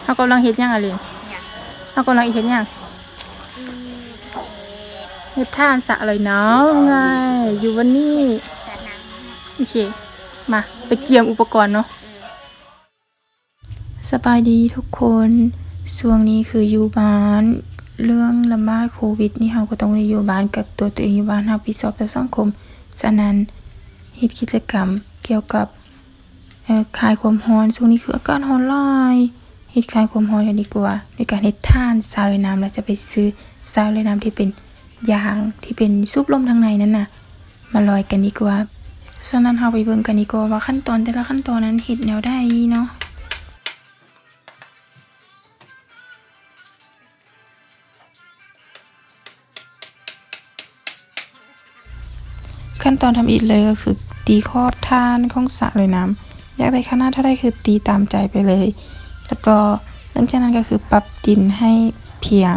เขากำลังเฮ็ดหยังอะไร เนี่ย เขากำลังเฮ็ดหยังเฮ็ดท่านสระเลยเนาะไงอยู่วันนี้ สระน้ โอเคมาไปเกี่ยมอุปกรณ์เนาะ สบายดีทุกคนช่วงนี้คืออยู่บ้านเรื่องระบาดโควิดนี่เราก็ต้องได้อยู่บ้านกักตัวเองอยู่บ้านรับผิดชอบต่อสังคมฉะนั้นเฮ็ดกิจกรรมเกี่ยวกับคลายความร้อนช่วงนี้คืออากาศร้อนหลายเฮ็ดคลายความร้อนกันดีกว่าด้วยการเฮ็ดถ่านซาวเลยน้ำแล้วจะไปซื้อซาวเลยน้ำที่เป็นยางที่เป็นซุปลมทางในนั่นน่ะมาลอยกันดีกว่าฉะนั้นเราไปเบิ่งกันดีกว่าว่าขั้นตอนแต่ละขั้นตอนนั้นเฮ็ดแนวใดเนาะ ขั้นตอนทำอิฐเลยก็คือตีขอบท่านของสระเลยน้ำอยากได้ขนาดเท่าใดคือตีตามใจไปเลย แล้วก็หลังจากนั้นก็คือปรับดินให้เพียง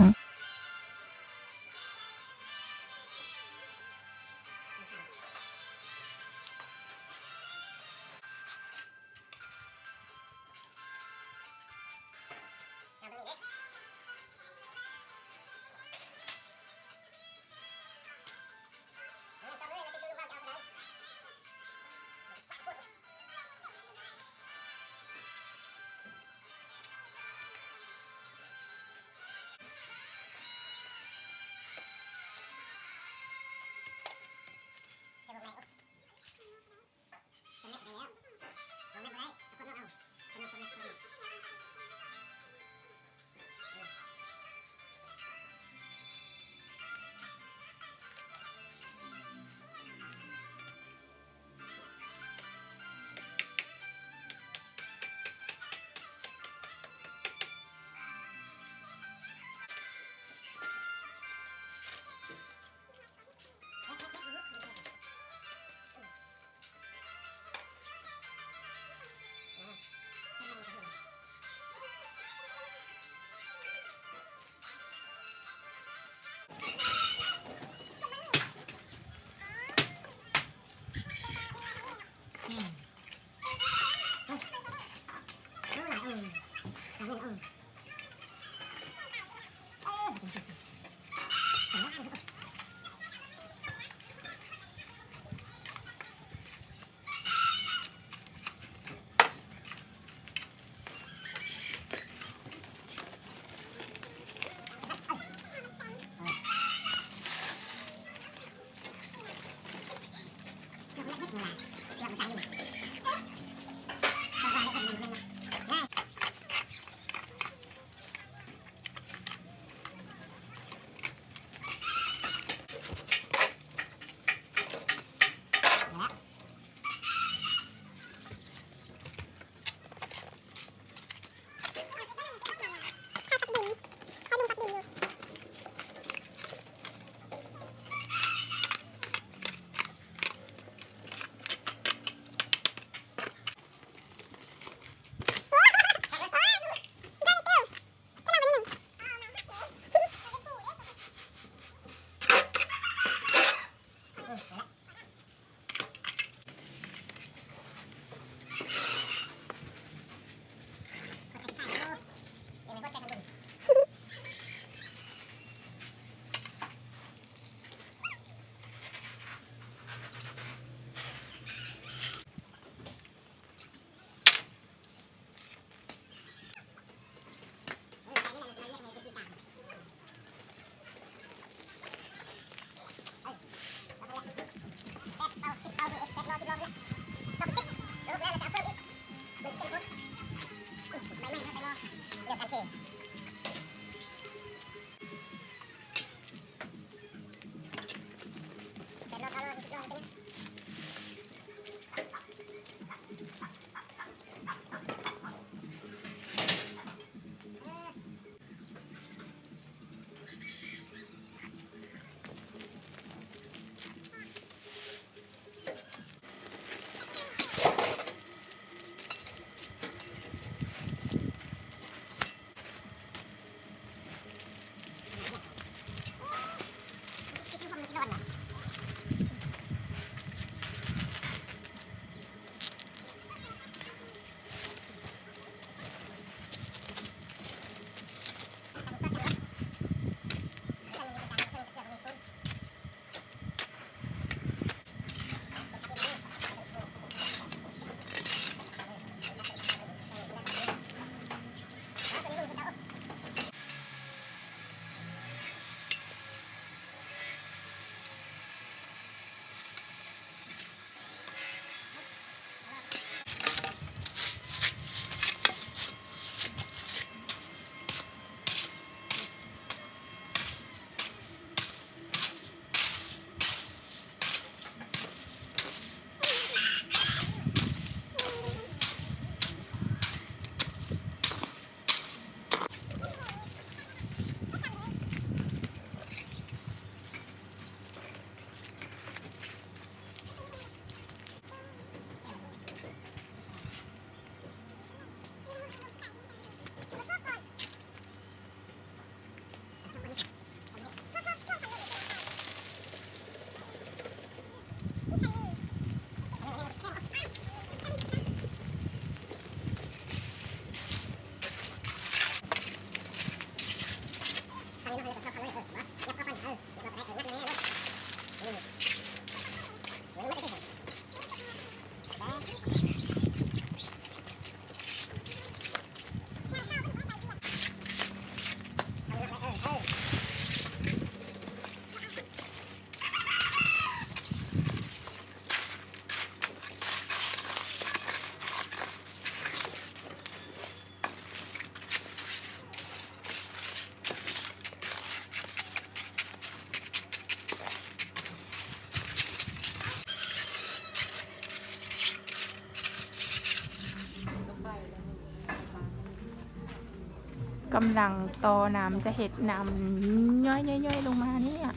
กำลังต่อน้ำจะเห็ดน้ำย่อยๆๆลงมานี่อ่ะ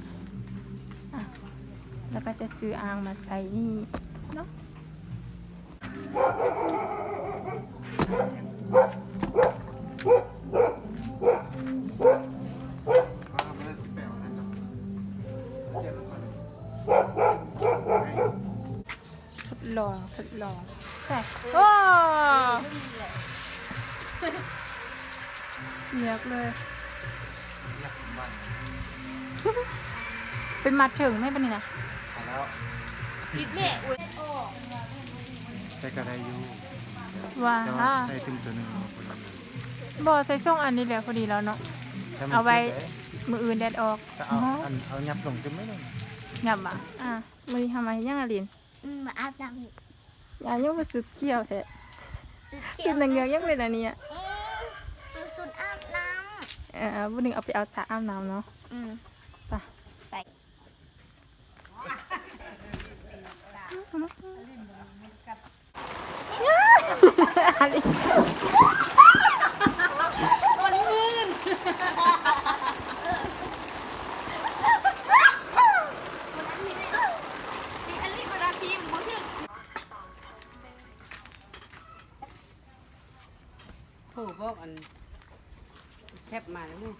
แล้วก็จะซื้ออ่างมาใส่นี่เนาะทดลองใช่โอ้เยอะเลยเป็นมัดถึงไม่เป็นไงนะ ปิดแม่อุ้ย แต่ก็ได้อยู่ ว้า แต่ว่าใส่ตึมตัวหนึงคนละมือ บ่ใส่ส่งอันนี้แหละพอดีแล้วเนาะ ถ้มัน เอาไว้ ติดด้ มืออื่นแดดออก ก็เอาเอายับลงจะไม่ลง หยับมือทำไมยังอะลิน มาอาบน้ำ อย่ายังบ่สุดเขี้ยวแท้ สุด สุดหนังเงือกยังเป็นอันนี้อ่ะ สุดอาบน้ บุญหนึ่งเอาไปเอาสระอาบน้ำเนาะ ำ ไป ไป อันนี้ อันนี้เวลาทีมมึงถึงโทรบอกอันแคบมาแล้วนี่